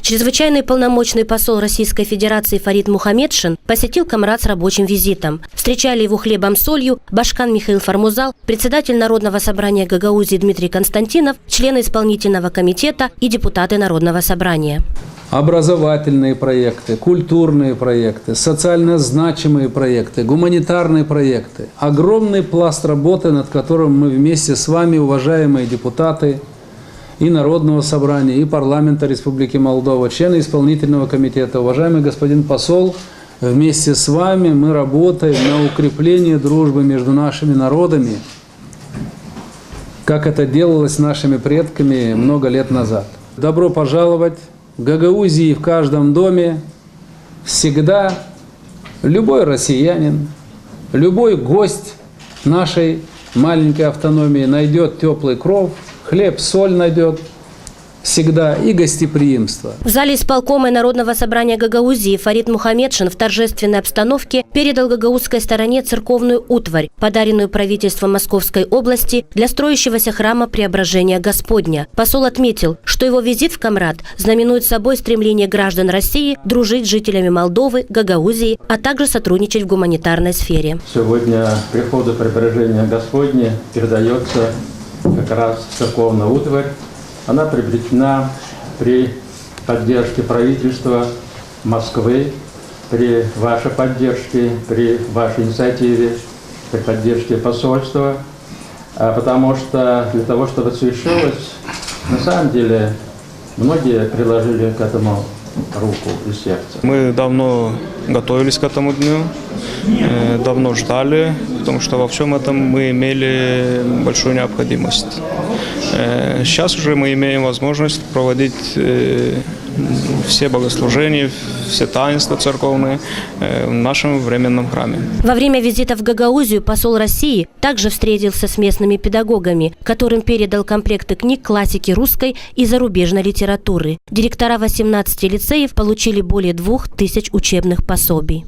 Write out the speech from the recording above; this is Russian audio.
Чрезвычайный полномочный посол Российской Федерации Фарид Мухамедшин посетил Камрад с рабочим визитом. Встречали его хлебом-солью Башкан Михаил Формузал, председатель Народного собрания Гагаузии Дмитрий Константинов, члены исполнительного комитета и депутаты Народного собрания. Образовательные проекты, культурные проекты, социально значимые проекты, гуманитарные проекты. Огромный пласт работы, над которым мы вместе с вами, уважаемые депутаты и Народного собрания, и парламента Республики Молдова, члены исполнительного комитета, уважаемый господин посол, вместе с вами мы работаем на укрепление дружбы между нашими народами, как это делалось нашими предками много лет назад. Добро пожаловать! В Гагаузии в каждом доме всегда любой россиянин, любой гость нашей маленькой автономии найдет теплый кров, хлеб, соль найдет всегда и гостеприимство. В зале исполкома Народного собрания Гагаузии Фарид Мухамедшин в торжественной обстановке передал гагаузской стороне церковную утварь, подаренную правительством Московской области для строящегося храма Преображения Господня. Посол отметил, что его визит в Камрад знаменует собой стремление граждан России дружить с жителями Молдовы, Гагаузии, а также сотрудничать в гуманитарной сфере. Сегодня приходу Преображения Господня передается как раз церковная утварь. Она приобретена при поддержке правительства Москвы, при вашей поддержке, при вашей инициативе, при поддержке посольства. Потому что для того, чтобы это свершилось, на самом деле многие приложили к этому руку и сердце. Мы давно готовились к этому дню, давно ждали, потому что во всем этом мы имели большую необходимость. Сейчас уже мы имеем возможность проводить все богослужения, все таинства церковные в нашем временном храме. Во время визита в Гагаузию посол России также встретился с местными педагогами, которым передал комплекты книг классики русской и зарубежной литературы. Директора 18 лицеев получили более 2000 учебных пособий.